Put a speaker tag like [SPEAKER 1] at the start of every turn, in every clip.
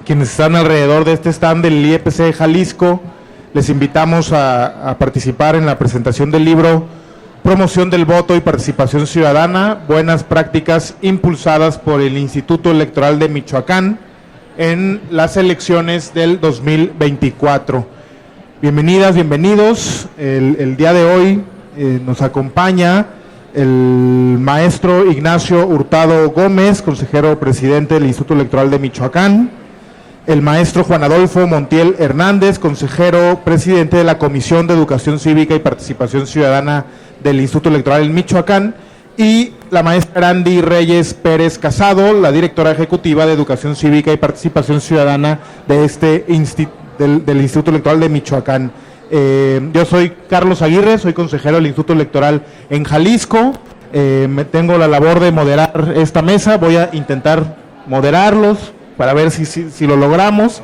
[SPEAKER 1] quienes están alrededor de este stand del IEPC Jalisco, les invitamos a participar en la presentación del libro Promoción del Voto y Participación Ciudadana, Buenas Prácticas impulsadas por el Instituto Electoral de Michoacán en las elecciones del 2024. Bienvenidas, bienvenidos. El día de hoy nos acompaña el maestro Ignacio Hurtado Gómez, consejero presidente del Instituto Electoral de Michoacán, el maestro Juan Adolfo Montiel Hernández, consejero presidente de la Comisión de Educación Cívica y Participación Ciudadana del Instituto Electoral en Michoacán, y la maestra Andy Reyes Pérez Casado, la directora ejecutiva de Educación Cívica y Participación Ciudadana de del Instituto Electoral de Michoacán. Yo soy Carlos Aguirre, soy consejero del Instituto Electoral en Jalisco. Me tengo la labor de moderar esta mesa, voy a intentar moderarlos para ver si lo logramos.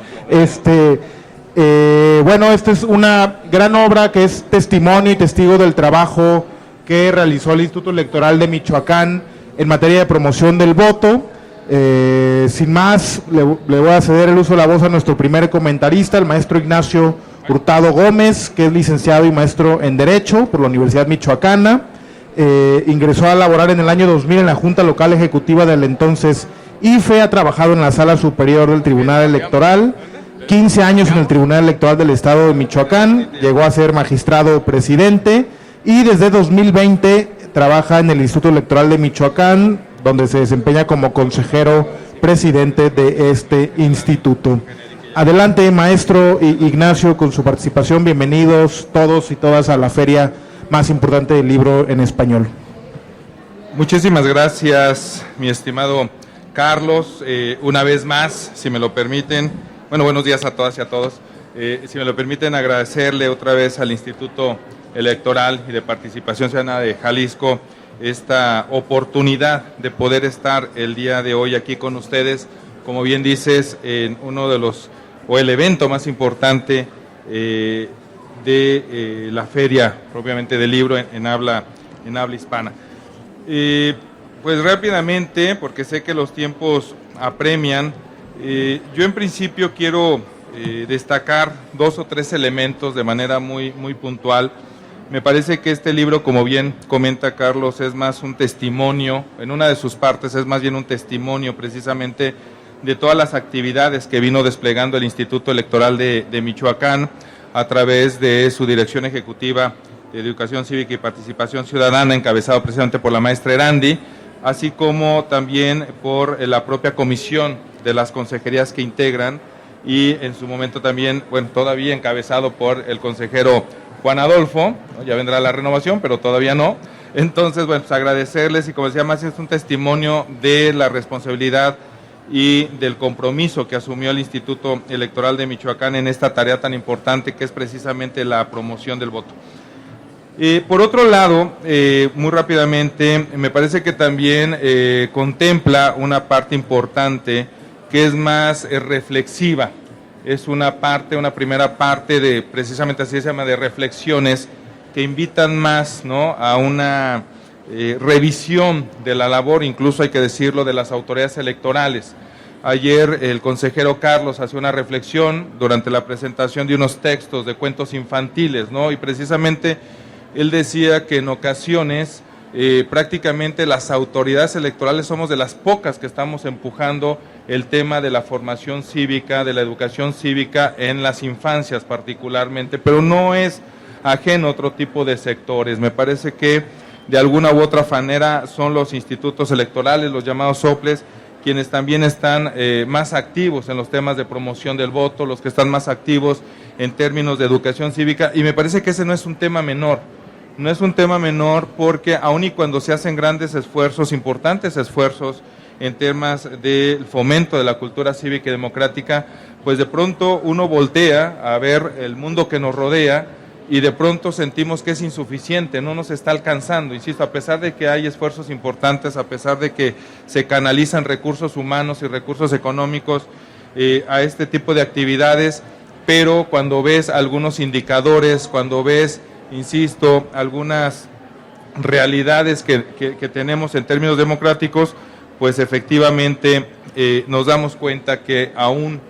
[SPEAKER 1] Bueno, esta es una gran obra que es testimonio y testigo del trabajo que realizó el Instituto Electoral de Michoacán en materia de promoción del voto. Sin más, le voy a ceder el uso de la voz a nuestro primer comentarista, el maestro Ignacio Hurtado Gómez, que es licenciado y maestro en Derecho por la Universidad Michoacana. Ingresó a laborar en el año 2000 en la Junta Local Ejecutiva del entonces IFE, ha trabajado en la Sala Superior del Tribunal Electoral, 15 años en el Tribunal Electoral del Estado de Michoacán, llegó a ser magistrado presidente y desde 2020 trabaja en el Instituto Electoral de Michoacán, donde se desempeña como consejero presidente de este instituto. Adelante, maestro Ignacio, con su participación. Bienvenidos todos y todas a la feria más importante del libro en español.
[SPEAKER 2] Muchísimas gracias, mi estimado Carlos. Una vez más, si me lo permiten, buenos días a todas y a todos. Si me lo permiten, agradecerle otra vez al Instituto Electoral y de Participación Ciudadana de Jalisco esta oportunidad de poder estar el día de hoy aquí con ustedes, como bien dices, en uno de los, o el evento más importante de la feria, propiamente del libro en habla hispana. Pues rápidamente, porque sé que los tiempos apremian, yo en principio quiero destacar 2 o 3 elementos de manera muy puntual. Me parece que este libro, como bien comenta Carlos, es más un testimonio, en una de sus partes es más bien un testimonio precisamente de todas las actividades que vino desplegando el Instituto Electoral de Michoacán a través de su Dirección Ejecutiva de Educación Cívica y Participación Ciudadana, encabezado precisamente por la maestra Erandi, así como también por la propia comisión de las consejerías que integran y en su momento también, todavía encabezado por el consejero Juan Adolfo, ¿no? Ya vendrá la renovación, pero todavía no. Entonces, pues agradecerles y como decía más, es un testimonio de la responsabilidad y del compromiso que asumió el Instituto Electoral de Michoacán en esta tarea tan importante que es precisamente la promoción del voto. Por otro lado, muy rápidamente, me parece que también contempla una parte importante que es más reflexiva. Es una primera parte de, precisamente así se llama, de reflexiones que invitan más, ¿no?, a una revisión de la labor, incluso hay que decirlo, de las autoridades electorales. Ayer el consejero Carlos hacía una reflexión durante la presentación de unos textos de cuentos infantiles, ¿no?, y precisamente él decía que en ocasiones prácticamente las autoridades electorales somos de las pocas que estamos empujando el tema de la formación cívica, de la educación cívica en las infancias particularmente, pero no es ajeno a otro tipo de sectores. Me parece que de alguna u otra manera son los institutos electorales, los llamados soples, quienes también están más activos en los temas de promoción del voto, los que están más activos en términos de educación cívica, y me parece que ese no es un tema menor. No es un tema menor porque aun y cuando se hacen grandes esfuerzos, importantes esfuerzos en temas del fomento de la cultura cívica y democrática, pues de pronto uno voltea a ver el mundo que nos rodea y de pronto sentimos que es insuficiente, no nos está alcanzando, insisto, a pesar de que hay esfuerzos importantes, a pesar de que se canalizan recursos humanos y recursos económicos a este tipo de actividades, pero cuando ves algunos indicadores, cuando ves, insisto, algunas realidades que tenemos en términos democráticos, pues efectivamente nos damos cuenta que aún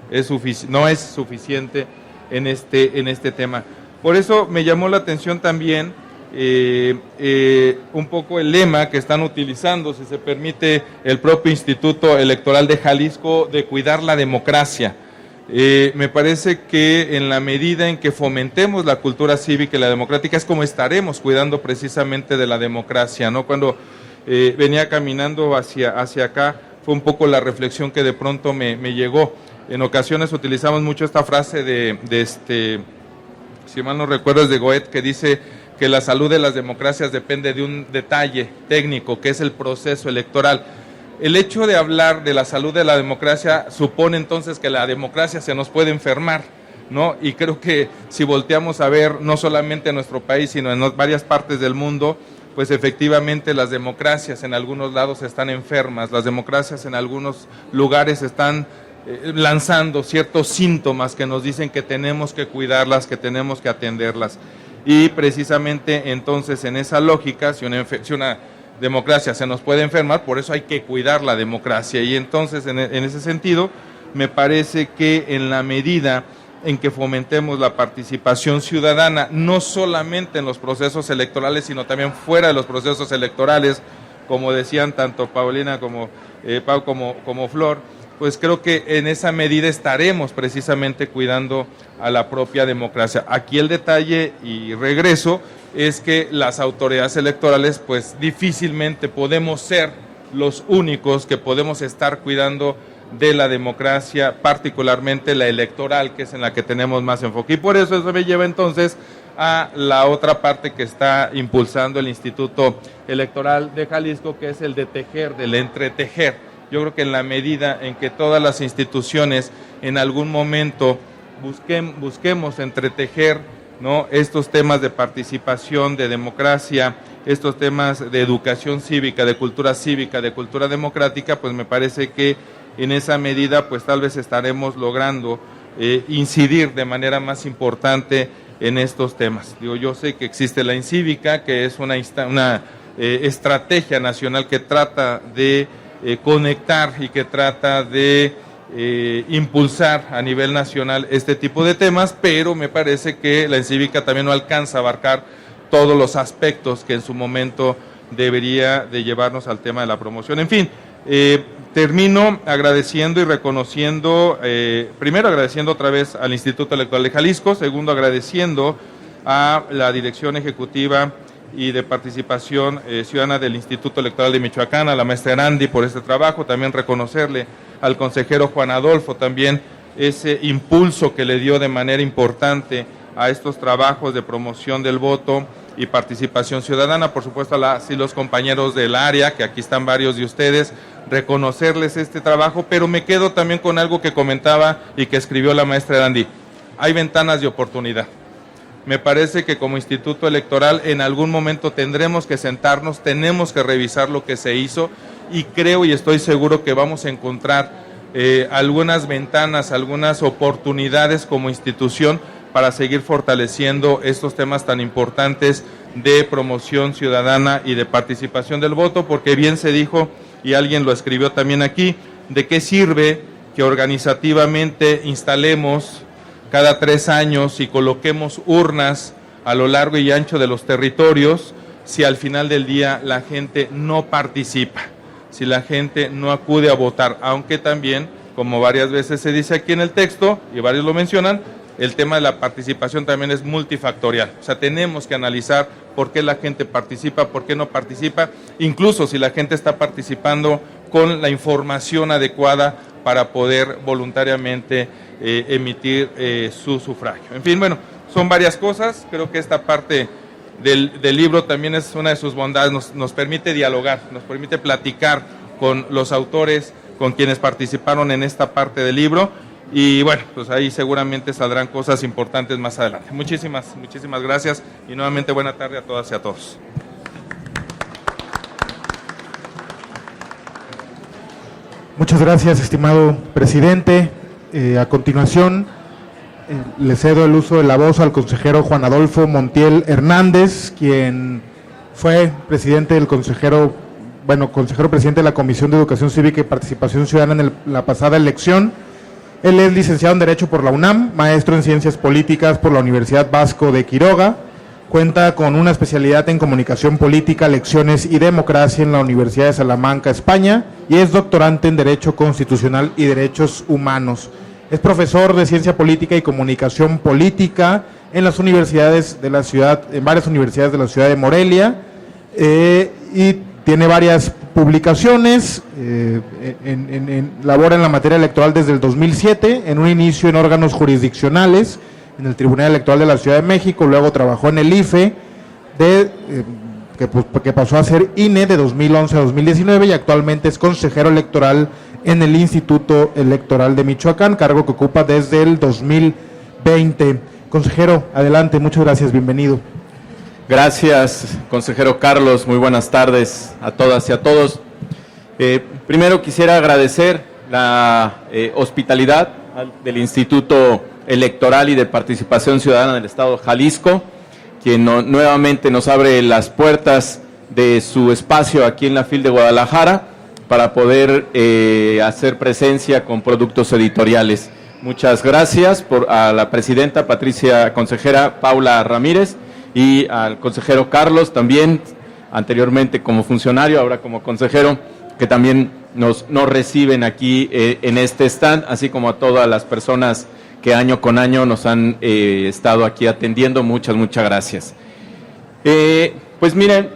[SPEAKER 2] no es suficiente en este tema. Por eso me llamó la atención también un poco el lema que están utilizando, si se permite, el propio Instituto Electoral de Jalisco, de cuidar la democracia. Me parece que en la medida en que fomentemos la cultura cívica y la democrática es como estaremos cuidando precisamente de la democracia, ¿no? Cuando venía caminando hacia acá, fue un poco la reflexión que de pronto me llegó. En ocasiones utilizamos mucho esta frase si mal no recuerdo, es de Goethe, que dice que la salud de las democracias depende de un detalle técnico, que es el proceso electoral. El hecho de hablar de la salud de la democracia supone entonces que la democracia se nos puede enfermar, ¿no? Y creo que si volteamos a ver no solamente en nuestro país, sino en varias partes del mundo, pues efectivamente las democracias en algunos lados están enfermas, las democracias en algunos lugares están lanzando ciertos síntomas que nos dicen que tenemos que cuidarlas, que tenemos que atenderlas. Y precisamente entonces en esa lógica, si una democracia se nos puede enfermar, por eso hay que cuidar la democracia. Y entonces en ese sentido me parece que en la medida en que fomentemos la participación ciudadana, no solamente en los procesos electorales, sino también fuera de los procesos electorales, como decían tanto Paulina como Pau como Flor, pues creo que en esa medida estaremos precisamente cuidando a la propia democracia. Aquí el detalle, y regreso, es que las autoridades electorales pues difícilmente podemos ser los únicos que podemos estar cuidando de la democracia, particularmente la electoral, que es en la que tenemos más enfoque. Y por eso me lleva entonces a la otra parte que está impulsando el Instituto Electoral de Jalisco, que es el de tejer, del entretejer. Yo creo que en la medida en que todas las instituciones en algún momento busquemos entretejer, ¿no?, estos temas de participación, de democracia, estos temas de educación cívica, de cultura democrática, pues me parece que en esa medida pues tal vez estaremos logrando incidir de manera más importante en estos temas. Yo sé que existe la Incívica, que es una estrategia nacional que trata de conectar y que trata de impulsar a nivel nacional este tipo de temas, pero me parece que la Incívica también no alcanza a abarcar todos los aspectos que en su momento debería de llevarnos al tema de la promoción. En fin, termino agradeciendo y reconociendo, primero agradeciendo otra vez al Instituto Electoral de Jalisco, segundo agradeciendo a la Dirección Ejecutiva y de Participación Ciudadana del Instituto Electoral de Michoacán, a la maestra Erandi por este trabajo, también reconocerle al consejero Juan Adolfo también ese impulso que le dio de manera importante a estos trabajos de promoción del voto y participación ciudadana, por supuesto a las y los compañeros del área, que aquí están varios de ustedes, reconocerles este trabajo, pero me quedo también con algo que comentaba y que escribió la maestra Erandi. Hay ventanas de oportunidad. Me parece que como Instituto Electoral en algún momento tendremos que sentarnos, tenemos que revisar lo que se hizo y creo y estoy seguro que vamos a encontrar algunas ventanas, algunas oportunidades como institución para seguir fortaleciendo estos temas tan importantes de promoción ciudadana y de participación del voto, porque bien se dijo, y alguien lo escribió también aquí, ¿de qué sirve que organizativamente instalemos cada 3 años y coloquemos urnas a lo largo y ancho de los territorios si al final del día la gente no participa, si la gente no acude a votar? Aunque también, como varias veces se dice aquí en el texto, y varios lo mencionan, el tema de la participación también es multifactorial. O sea, tenemos que analizar por qué la gente participa, por qué no participa, incluso si la gente está participando con la información adecuada para poder voluntariamente emitir su sufragio. En fin, bueno, son varias cosas. Creo que esta parte del libro también es una de sus bondades, nos permite dialogar, nos permite platicar con los autores, con quienes participaron en esta parte del libro, y bueno, pues ahí seguramente saldrán cosas importantes más adelante. Muchísimas gracias y nuevamente buena tarde a todas y a todos.
[SPEAKER 1] Muchas gracias, estimado presidente. A continuación, le cedo el uso de la voz al consejero Juan Adolfo Montiel Hernández, quien fue presidente del consejero presidente de la Comisión de Educación Cívica y Participación Ciudadana en la pasada elección. Él es licenciado en Derecho por la UNAM, maestro en Ciencias Políticas por la Universidad Vasco de Quiroga, cuenta con una especialidad en Comunicación Política, Elecciones y Democracia en la Universidad de Salamanca, España, y es doctorante en Derecho Constitucional y Derechos Humanos. Es profesor de Ciencia Política y Comunicación Política en las universidades de la ciudad, en varias universidades de la ciudad de Morelia, y tiene varias publicaciones, labora en la materia electoral desde el 2007, en un inicio en órganos jurisdiccionales, en el Tribunal Electoral de la Ciudad de México, luego trabajó en el IFE, que pasó a ser INE de 2011 a 2019, y actualmente es consejero electoral en el Instituto Electoral de Michoacán, cargo que ocupa desde el 2020. Consejero, adelante, muchas gracias, bienvenido.
[SPEAKER 3] Gracias, consejero Carlos, muy buenas tardes a todas y a todos. Primero quisiera agradecer la hospitalidad del Instituto Electoral y de Participación Ciudadana del Estado de Jalisco, quien nuevamente nos abre las puertas de su espacio aquí en la FIL de Guadalajara para poder hacer presencia con productos editoriales. Muchas gracias a la presidenta consejera Paula Ramírez, y al consejero Carlos también, anteriormente como funcionario, ahora como consejero, que también nos reciben aquí en este stand, así como a todas las personas que año con año nos han estado aquí atendiendo. Muchas gracias. Pues miren,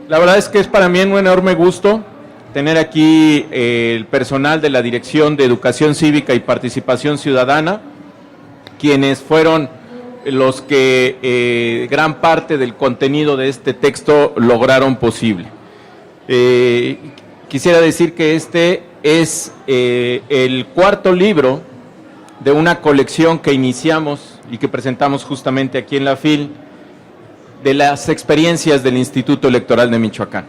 [SPEAKER 3] la verdad es que es para mí un enorme gusto tener aquí el personal de la Dirección de Educación Cívica y Participación Ciudadana, quienes fueron los que gran parte del contenido de este texto lograron posible. Quisiera decir que este es el cuarto libro de una colección que iniciamos y que presentamos justamente aquí en la FIL, de las experiencias del Instituto Electoral de Michoacán.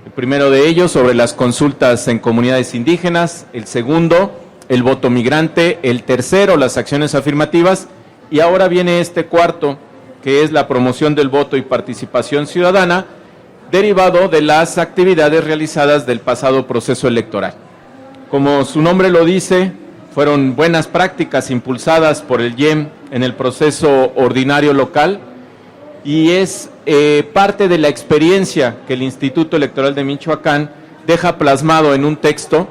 [SPEAKER 3] El primero de ellos sobre las consultas en comunidades indígenas, el segundo, el voto migrante, el tercero, las acciones afirmativas, y ahora viene este cuarto, que es la promoción del voto y participación ciudadana, derivado de las actividades realizadas del pasado proceso electoral. Como su nombre lo dice, fueron buenas prácticas impulsadas por el IEM en el proceso ordinario local, y es parte de la experiencia que el Instituto Electoral de Michoacán deja plasmado en un texto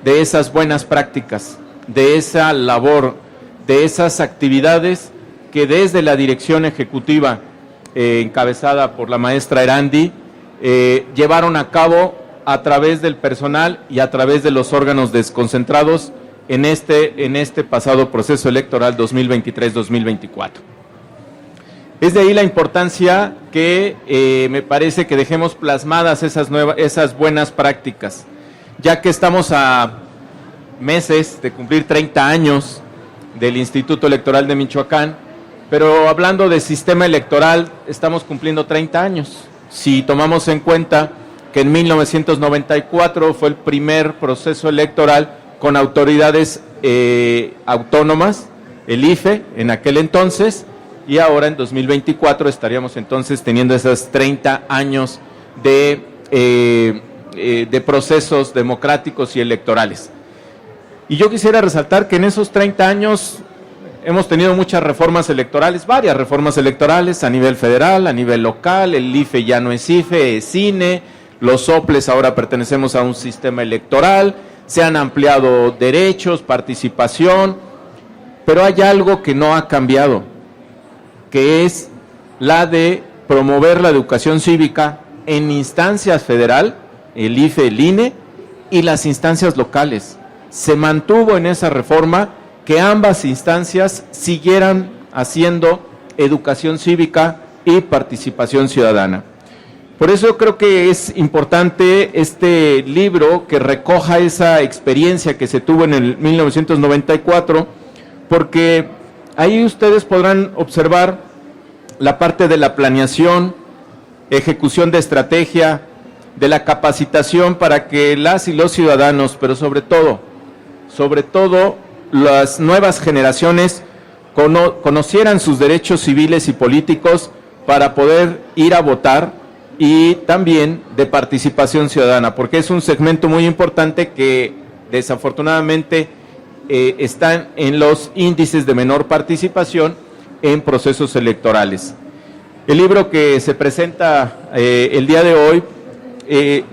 [SPEAKER 3] de esas buenas prácticas, de esa labor, de esas actividades que desde la dirección ejecutiva encabezada por la maestra Erandi llevaron a cabo a través del personal y a través de los órganos desconcentrados en este pasado proceso electoral 2023-2024. Es de ahí la importancia que me parece que dejemos plasmadas esas buenas prácticas, ya que estamos a meses de cumplir 30 años del Instituto Electoral de Michoacán, pero hablando de sistema electoral, estamos cumpliendo 30 años. Si tomamos en cuenta que en 1994 fue el primer proceso electoral con autoridades autónomas, el IFE en aquel entonces, y ahora en 2024 estaríamos entonces teniendo esos 30 años de procesos democráticos y electorales. Y yo quisiera resaltar que en esos 30 años hemos tenido muchas reformas electorales, varias reformas electorales a nivel federal, a nivel local. El IFE ya no es IFE, es INE, los soples ahora pertenecemos a un sistema electoral, se han ampliado derechos, participación, pero hay algo que no ha cambiado, que es la de promover la educación cívica en instancias federal, el IFE, el INE, y las instancias locales. Se mantuvo en esa reforma que ambas instancias siguieran haciendo educación cívica y participación ciudadana. Por eso creo que es importante este libro que recoja esa experiencia que se tuvo en el 1994, porque ahí ustedes podrán observar la parte de la planeación, ejecución de estrategia, de la capacitación para que las y los ciudadanos, pero sobre todo las nuevas generaciones conocieran sus derechos civiles y políticos para poder ir a votar y también de participación ciudadana, porque es un segmento muy importante que desafortunadamente están en los índices de menor participación en procesos electorales. El libro que se presenta el día de hoy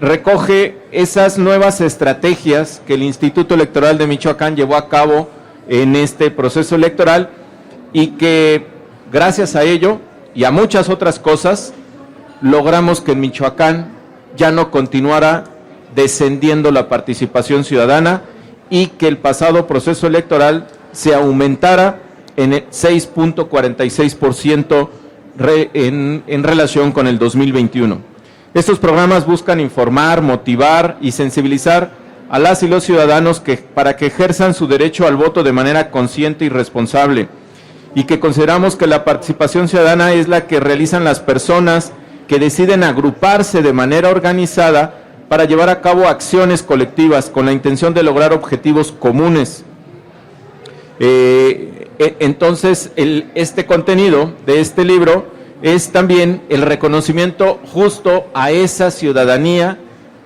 [SPEAKER 3] recoge esas nuevas estrategias que el Instituto Electoral de Michoacán llevó a cabo en este proceso electoral y que gracias a ello y a muchas otras cosas logramos que en Michoacán ya no continuara descendiendo la participación ciudadana y que el pasado proceso electoral se aumentara en el 6.46% en relación con el 2021. Estos programas buscan informar, motivar y sensibilizar a las y los ciudadanos para que ejerzan su derecho al voto de manera consciente y responsable, y que consideramos que la participación ciudadana es la que realizan las personas que deciden agruparse de manera organizada para llevar a cabo acciones colectivas con la intención de lograr objetivos comunes. Entonces, este contenido de este libro es también el reconocimiento justo a esa ciudadanía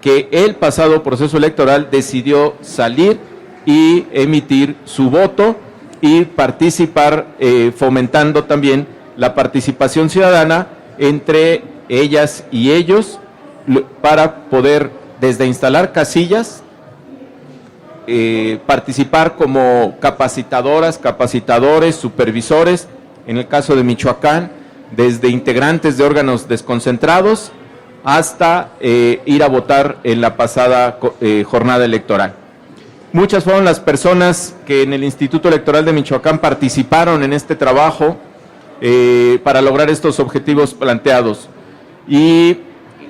[SPEAKER 3] que el pasado proceso electoral decidió salir y emitir su voto y participar, fomentando también la participación ciudadana entre ellas y ellos para poder desde instalar casillas, participar como capacitadoras, capacitadores, supervisores, en el caso de Michoacán, desde integrantes de órganos desconcentrados hasta ir a votar en la pasada jornada electoral. Muchas fueron las personas que en el Instituto Electoral de Michoacán participaron en este trabajo para lograr estos objetivos planteados. Y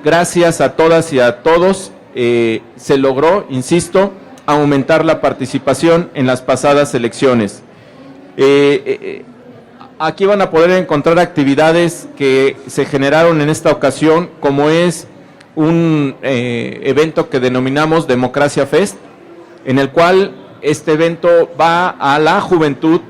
[SPEAKER 3] gracias a todas y a todos se logró, insisto, aumentar la participación en las pasadas elecciones. Aquí van a poder encontrar actividades que se generaron en esta ocasión, como es un evento que denominamos Democracia Fest, en el cual este evento va a la juventud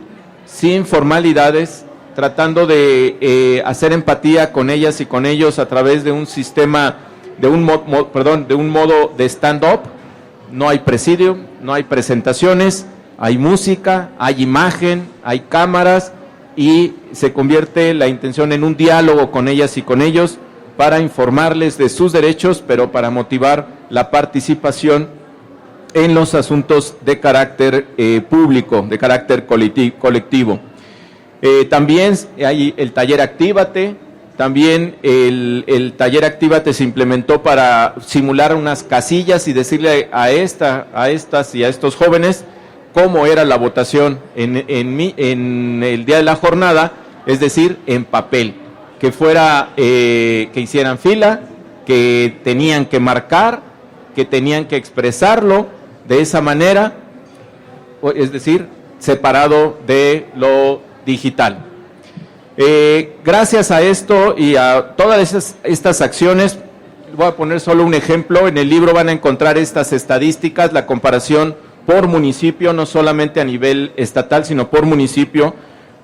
[SPEAKER 3] sin formalidades, tratando de hacer empatía con ellas y con ellos a través de un sistema, de un modo de stand-up. No hay presidio, no hay presentaciones, hay música, hay imagen, hay cámaras, y se convierte la intención en un diálogo con ellas y con ellos para informarles de sus derechos, pero para motivar la participación en los asuntos de carácter público, de carácter colectivo. También hay el taller Actívate. También el taller Actívate se implementó para simular unas casillas y decirle a estas y a estos jóvenes cómo era la votación en el día de la jornada, es decir, en papel, que fuera, que hicieran fila, que tenían que marcar, que tenían que expresarlo de esa manera, es decir, separado de lo digital. Gracias a esto y a todas estas acciones, voy a poner solo un ejemplo. En el libro van a encontrar estas estadísticas, la comparación por municipio, no solamente a nivel estatal, sino por municipio.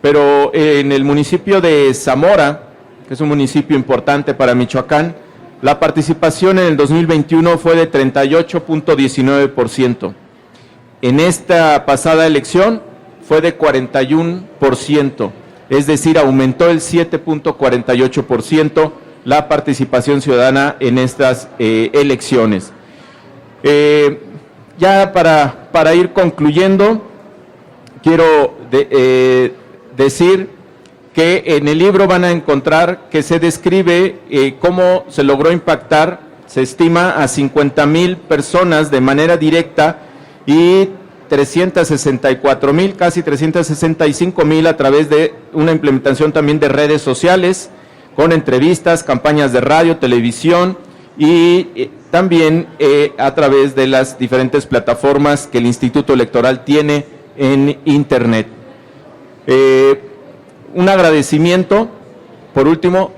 [SPEAKER 3] Pero en el municipio de Zamora, que es un municipio importante para Michoacán, la participación en el 2021 fue de 38.19%. En esta pasada elección fue de 41%. Es decir, aumentó el 7.48% la participación ciudadana en estas elecciones. Ya para ir concluyendo, quiero decir que en el libro van a encontrar que se describe cómo se logró impactar, se estima, a 50,000 personas de manera directa y 364,000, casi 365,000 a través de una implementación también de redes sociales, con entrevistas, campañas de radio, televisión y también a través de las diferentes plataformas que el Instituto Electoral tiene en Internet. Un agradecimiento, por último,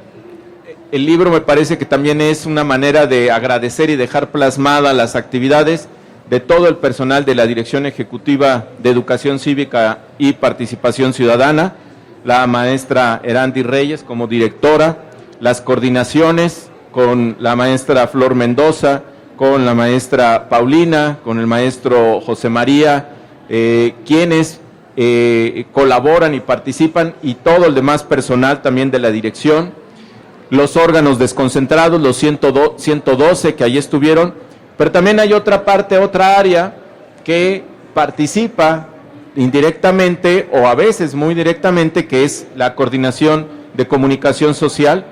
[SPEAKER 3] el libro me parece que también es una manera de agradecer y dejar plasmadas las actividades de todo el personal de la Dirección Ejecutiva de Educación Cívica y Participación Ciudadana, la maestra Erandi Reyes como directora, las coordinaciones con la maestra Flor Mendoza, con la maestra Paulina, con el maestro José María, quienes colaboran y participan, y todo el demás personal también de la dirección, los órganos desconcentrados, los 112 que allí estuvieron, pero también hay otra parte, otra área que participa indirectamente o a veces muy directamente, que es la coordinación de comunicación social,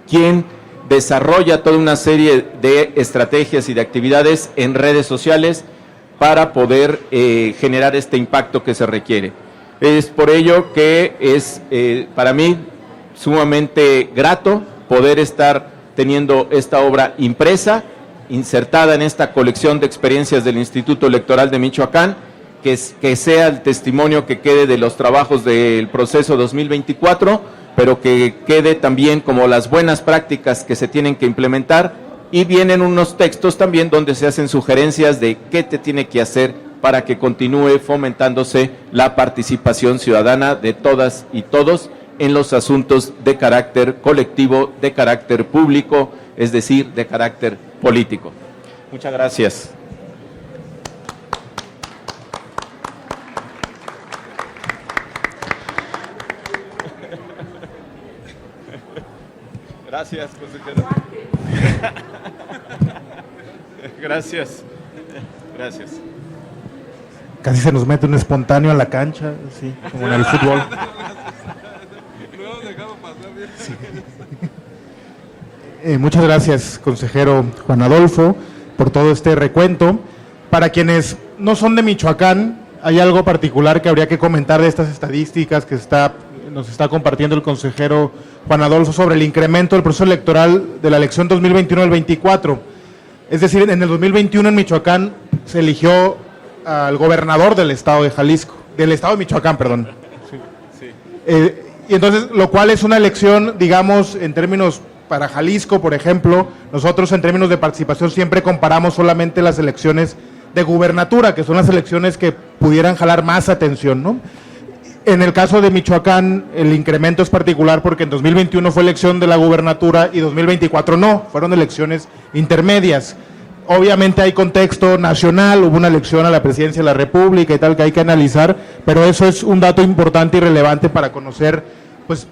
[SPEAKER 3] quien desarrolla toda una serie de estrategias y de actividades en redes sociales para poder generar este impacto que se requiere. Es por ello que es para mí sumamente grato poder estar teniendo esta obra impresa, insertada en esta colección de experiencias del Instituto Electoral de Michoacán, que sea el testimonio que quede de los trabajos del proceso 2024, pero que quede también como las buenas prácticas que se tienen que implementar, y vienen unos textos también donde se hacen sugerencias de qué te tiene que hacer para que continúe fomentándose la participación ciudadana de todas y todos en los asuntos de carácter colectivo, de carácter público, es decir, de carácter político. Muchas gracias. Gracias, consejero. Gracias. Gracias.
[SPEAKER 1] Casi se nos mete un espontáneo a la cancha, sí, como en el fútbol. Muchas gracias, consejero Juan Adolfo, por todo este recuento. Para quienes no son de Michoacán, hay algo particular que habría que comentar de estas estadísticas que nos está compartiendo el consejero Juan Adolfo sobre el incremento del proceso electoral de la elección 2021 al 24. Es decir, en el 2021 en Michoacán se eligió al gobernador del estado de Jalisco, del estado de Michoacán, perdón. Sí. Y entonces, lo cual es una elección, digamos, en términos para Jalisco, por ejemplo, nosotros en términos de participación siempre comparamos solamente las elecciones de gubernatura, que son las elecciones que pudieran jalar más atención, ¿no? En el caso de Michoacán, el incremento es particular porque en 2021 fue elección de la gubernatura y 2024 no, fueron elecciones intermedias. Obviamente hay contexto nacional, hubo una elección a la presidencia de la República y tal que hay que analizar, pero eso es un dato importante y relevante para conocer, pues,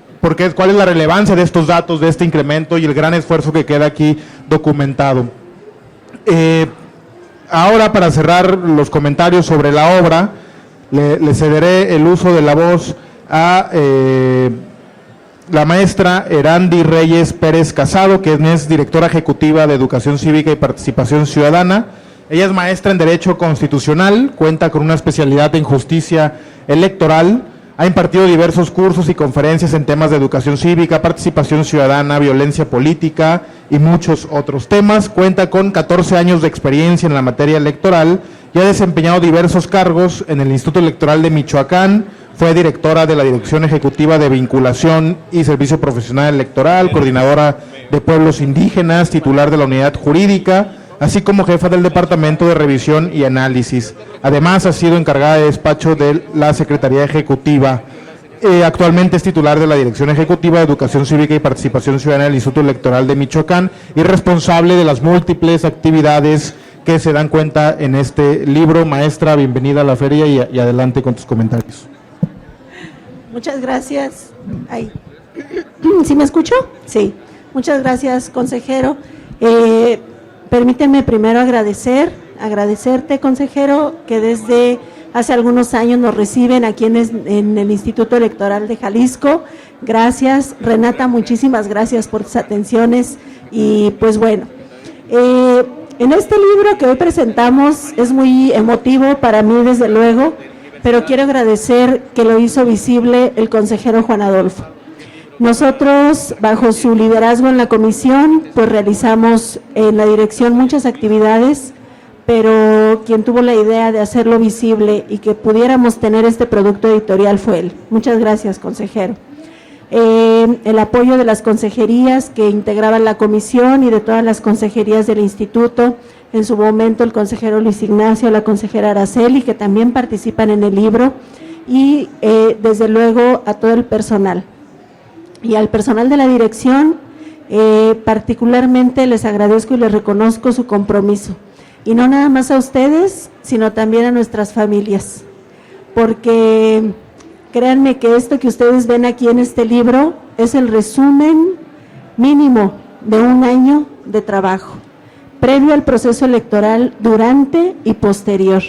[SPEAKER 1] cuál es la relevancia de estos datos, de este incremento y el gran esfuerzo que queda aquí documentado. Ahora, para cerrar los comentarios sobre la obra, le cederé el uso de la voz a la maestra Erandi Reyes Pérez Casado, que es directora ejecutiva de Educación Cívica y Participación Ciudadana. Ella es maestra en Derecho Constitucional, cuenta con una especialidad en Justicia Electoral, ha impartido diversos cursos y conferencias en temas de educación cívica, participación ciudadana, violencia política y muchos otros temas. Cuenta con 14 años de experiencia en la materia electoral y ha desempeñado diversos cargos en el Instituto Electoral de Michoacán. Fue directora de la Dirección Ejecutiva de Vinculación y Servicio Profesional Electoral, coordinadora de pueblos indígenas, titular de la Unidad Jurídica, así como jefa del Departamento de Revisión y Análisis. Además, ha sido encargada de despacho de la Secretaría Ejecutiva. Actualmente es titular de la Dirección Ejecutiva de Educación Cívica y Participación Ciudadana del Instituto Electoral de Michoacán y responsable de las múltiples actividades que se dan cuenta en este libro. Maestra, bienvenida a la feria y adelante con tus comentarios.
[SPEAKER 4] Muchas gracias. ¿Sí me escucho? Sí. Muchas gracias, consejero. Permíteme primero agradecerte, consejero, que desde hace algunos años nos reciben aquí en el Instituto Electoral de Jalisco. Gracias, Renata, muchísimas gracias por tus atenciones. Y pues bueno, en este libro que hoy presentamos es muy emotivo para mí, desde luego, pero quiero agradecer que lo hizo visible el consejero Juan Adolfo. Nosotros, bajo su liderazgo en la comisión, pues realizamos en la dirección muchas actividades, pero quien tuvo la idea de hacerlo visible y que pudiéramos tener este producto editorial fue él. Muchas gracias, consejero. El apoyo de las consejerías que integraban la comisión y de todas las consejerías del instituto, en su momento el consejero Luis Ignacio, la consejera Araceli, que también participan en el libro, y desde luego a todo el personal. Y al personal de la dirección, Particularmente les agradezco y les reconozco su compromiso. Y no nada más a ustedes, sino también a nuestras familias. Porque créanme que esto que ustedes ven aquí en este libro es el resumen mínimo de un año de trabajo, previo al proceso electoral, durante y posterior.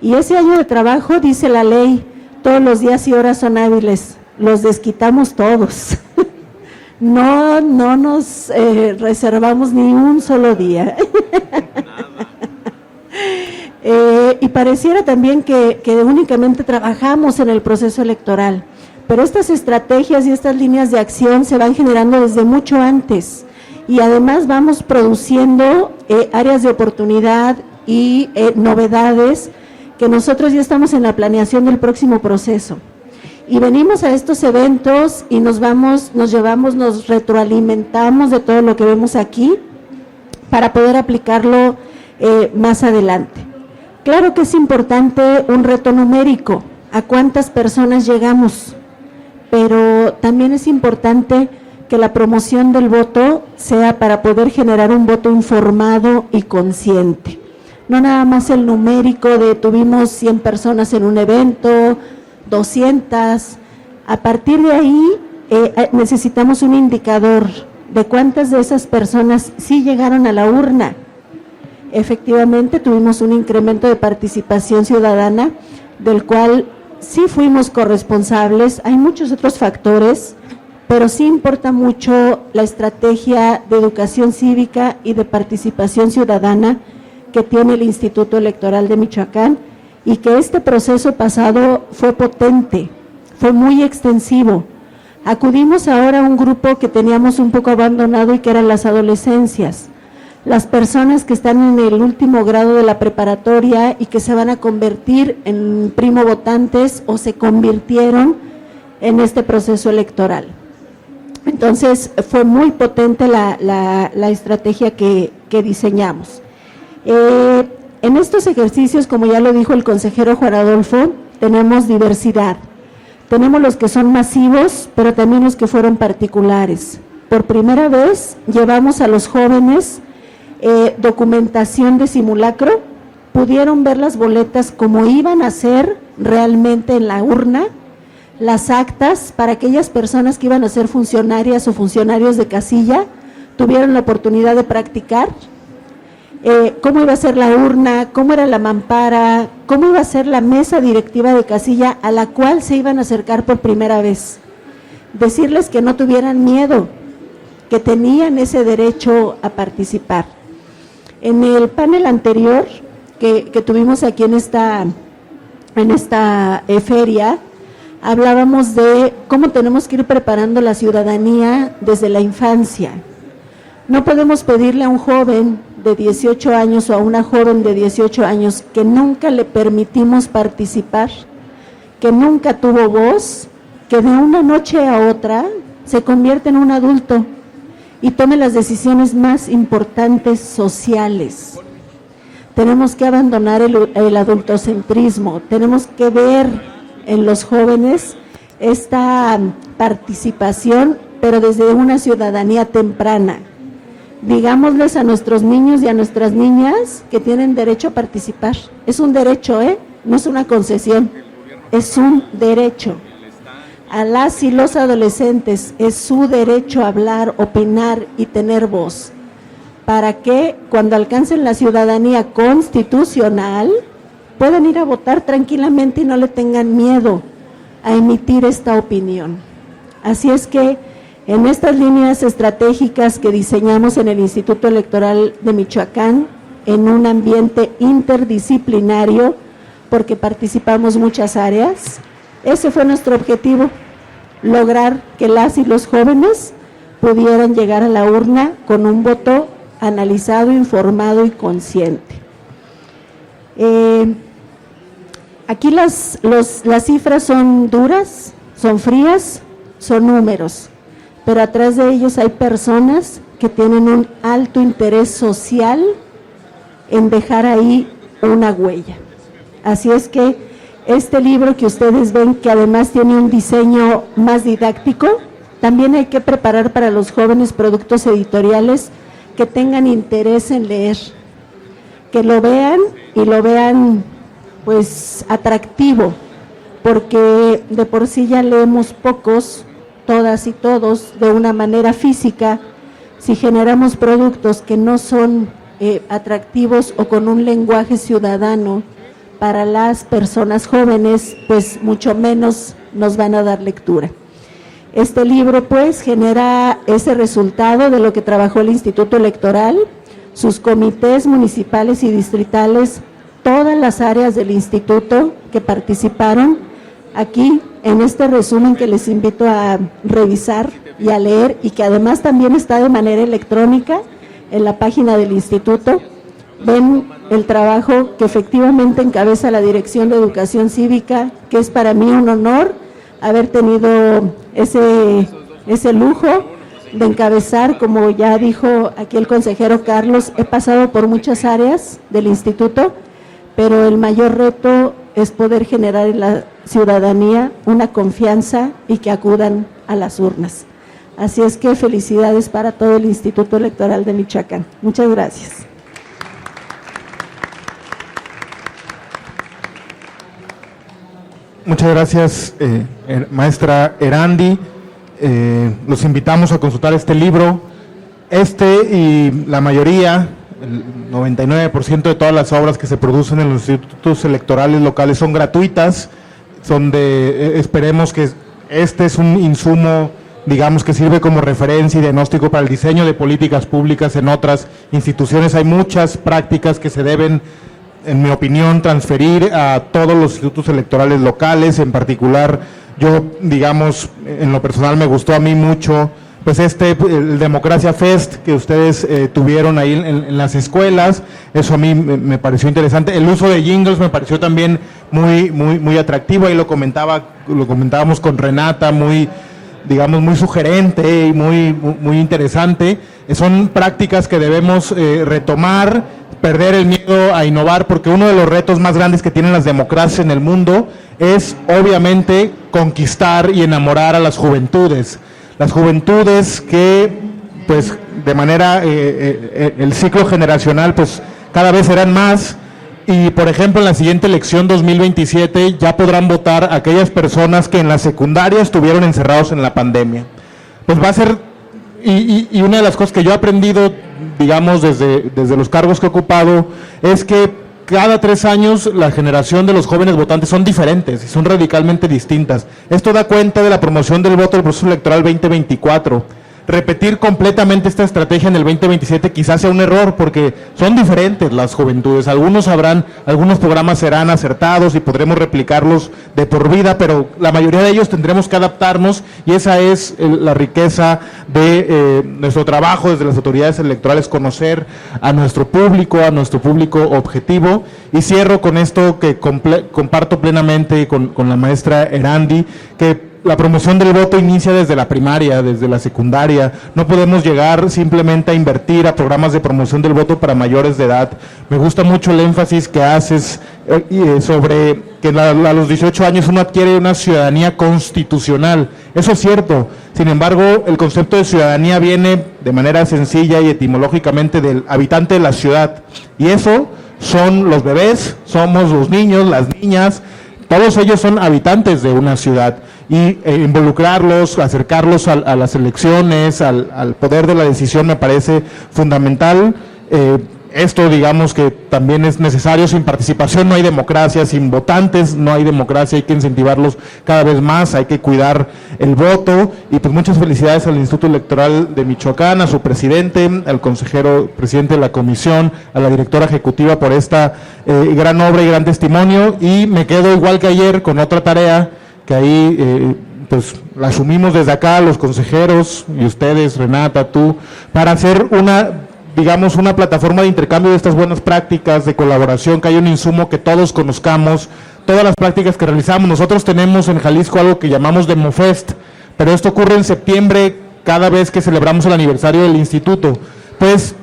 [SPEAKER 4] Y ese año de trabajo, dice la ley, todos los días y horas son hábiles, los desquitamos todos. No nos reservamos ni un solo día. Y pareciera también que únicamente trabajamos en el proceso electoral, pero estas estrategias y estas líneas de acción se van generando desde mucho antes, y además vamos produciendo áreas de oportunidad y novedades que nosotros ya estamos en la planeación del próximo proceso. Y venimos a estos eventos y nos retroalimentamos de todo lo que vemos aquí para poder aplicarlo más adelante. Claro que es importante un reto numérico, a cuántas personas llegamos, pero también es importante que la promoción del voto sea para poder generar un voto informado y consciente. No nada más el numérico de tuvimos 100 personas en un evento, 200, a partir de ahí necesitamos un indicador de cuántas de esas personas sí llegaron a la urna. Efectivamente tuvimos un incremento de participación ciudadana, del cual sí fuimos corresponsables. Hay muchos otros factores, pero sí importa mucho la estrategia de educación cívica y de participación ciudadana que tiene el Instituto Electoral de Michoacán, y que este proceso pasado fue potente, fue muy extensivo. Acudimos ahora a un grupo que teníamos un poco abandonado y que eran las adolescencias, las personas que están en el último grado de la preparatoria y que se van a convertir en primo votantes o se convirtieron en este proceso electoral. Entonces fue muy potente la estrategia que diseñamos. En estos ejercicios, como ya lo dijo el consejero Juan Adolfo, tenemos diversidad. Tenemos los que son masivos, pero también los que fueron particulares. Por primera vez llevamos a los jóvenes documentación de simulacro, pudieron ver las boletas como iban a ser realmente en la urna, las actas para aquellas personas que iban a ser funcionarias o funcionarios de casilla, tuvieron la oportunidad de practicar cómo iba a ser la urna, cómo era la mampara, cómo iba a ser la mesa directiva de casilla a la cual se iban a acercar por primera vez. Decirles que no tuvieran miedo, que tenían ese derecho a participar. En el panel anterior que tuvimos aquí en esta feria, hablábamos de cómo tenemos que ir preparando la ciudadanía desde la infancia. No podemos pedirle a un joven de 18 años o a una joven de 18 años que nunca le permitimos participar, que nunca tuvo voz, que de una noche a otra se convierte en un adulto y tome las decisiones más importantes sociales. Tenemos que abandonar el adultocentrismo, tenemos que ver en los jóvenes esta participación, pero desde una ciudadanía temprana. Digámosles a nuestros niños y a nuestras niñas que tienen derecho a participar. Es un derecho, no es una concesión, es un derecho. A las y los adolescentes es su derecho a hablar, opinar y tener voz, para que cuando alcancen la ciudadanía constitucional puedan ir a votar tranquilamente y no le tengan miedo a emitir esta opinión. Así es que en estas líneas estratégicas que diseñamos en el Instituto Electoral de Michoacán, en un ambiente interdisciplinario, porque participamos muchas áreas, ese fue nuestro objetivo, lograr que las y los jóvenes pudieran llegar a la urna con un voto analizado, informado y consciente. Aquí las cifras son duras, son frías, son números, pero atrás de ellos hay personas que tienen un alto interés social en dejar ahí una huella. Así es que este libro que ustedes ven, que además tiene un diseño más didáctico, También hay que preparar para los jóvenes productos editoriales que tengan interés en leer, que lo vean y lo vean pues atractivo, porque de por sí ya leemos pocos, todas y todos, de una manera física. Si generamos productos que no son atractivos o con un lenguaje ciudadano para las personas jóvenes, pues mucho menos nos van a dar lectura. Este libro pues genera ese resultado de lo que trabajó el Instituto Electoral, sus comités municipales y distritales, todas las áreas del instituto que participaron. Aquí, en este resumen que les invito a revisar y a leer, y que además también está de manera electrónica en la página del instituto, ven el trabajo que efectivamente encabeza la Dirección de Educación Cívica, que es para mí un honor haber tenido ese lujo de encabezar. Como ya dijo aquí el consejero Carlos, he pasado por muchas áreas del instituto, pero el mayor reto es poder generar en la ciudadanía una confianza y que acudan a las urnas. Así es que felicidades para todo el Instituto Electoral de Michoacán. Muchas gracias.
[SPEAKER 1] Muchas gracias, maestra Erandi. Los invitamos a consultar este libro. Y la mayoría, el 99% de todas las obras que se producen en los institutos electorales locales son gratuitas. Esperemos que este es un insumo, digamos, que sirve como referencia y diagnóstico para el diseño de políticas públicas en otras instituciones. Hay muchas prácticas que se deben, en mi opinión, transferir a todos los institutos electorales locales. En particular, yo, digamos, en lo personal me gustó a mí mucho, pues el Democracia Fest que ustedes tuvieron ahí en las escuelas. Eso a mí me pareció interesante. El uso de jingles me pareció también muy atractivo. Ahí lo comentábamos con Renata, muy sugerente y muy interesante. Son prácticas que debemos retomar, perder el miedo a innovar, porque uno de los retos más grandes que tienen las democracias en el mundo es obviamente conquistar y enamorar a las juventudes. Las juventudes que pues de manera, el ciclo generacional pues cada vez serán más. Y, por ejemplo, en la siguiente elección 2027 ya podrán votar aquellas personas que en la secundaria estuvieron encerrados en la pandemia. Pues va a ser, y una de las cosas que yo he aprendido, digamos, desde los cargos que he ocupado, es que cada 3 años la generación de los jóvenes votantes son diferentes y son radicalmente distintas. Esto da cuenta de la promoción del voto del proceso electoral 2024. Repetir completamente esta estrategia en el 2027 quizás sea un error, porque son diferentes las juventudes. Algunos programas serán acertados y podremos replicarlos de por vida, pero la mayoría de ellos tendremos que adaptarnos, y esa es la riqueza de nuestro trabajo desde las autoridades electorales, conocer a nuestro público objetivo. Y cierro con esto que comparto plenamente con la maestra Erandi, que la promoción del voto inicia desde la primaria, desde la secundaria. No podemos llegar simplemente a invertir a programas de promoción del voto para mayores de edad. Me gusta mucho el énfasis que haces sobre que a los 18 años uno adquiere una ciudadanía constitucional. Eso es cierto. Sin embargo, el concepto de ciudadanía viene de manera sencilla y etimológicamente del habitante de la ciudad. Y eso son los bebés, somos los niños, las niñas. Todos ellos son habitantes de una ciudad, y involucrarlos, acercarlos a las elecciones, al poder de la decisión me parece fundamental. Esto, digamos, que también es necesario. Sin participación no hay democracia, sin votantes no hay democracia. Hay que incentivarlos cada vez más, hay que cuidar el voto. Y pues muchas felicidades al Instituto Electoral de Michoacán, a su presidente, al consejero presidente de la comisión, a la directora ejecutiva por esta gran obra y gran testimonio. Y me quedo igual que ayer con otra tarea que ahí pues la asumimos desde acá, los consejeros y ustedes, Renata, tú, para hacer una plataforma de intercambio de estas buenas prácticas, de colaboración, que haya un insumo que todos conozcamos, todas las prácticas que realizamos. Nosotros tenemos en Jalisco algo que llamamos DemoFest, pero esto ocurre en septiembre cada vez que celebramos el aniversario del instituto. Pues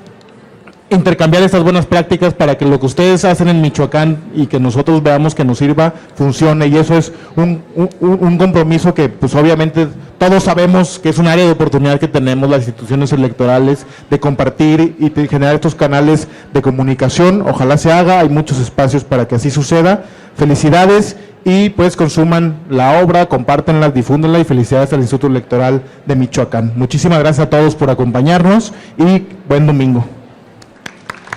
[SPEAKER 1] intercambiar estas buenas prácticas para que lo que ustedes hacen en Michoacán y que nosotros veamos que nos sirva, funcione, y eso es un compromiso que pues obviamente todos sabemos que es un área de oportunidad que tenemos las instituciones electorales de compartir y de generar estos canales de comunicación. Ojalá se haga, hay muchos espacios para que así suceda. Felicidades y pues consuman la obra, compártanla, difúndanla y felicidades al Instituto Electoral de Michoacán. Muchísimas gracias a todos por acompañarnos y buen domingo.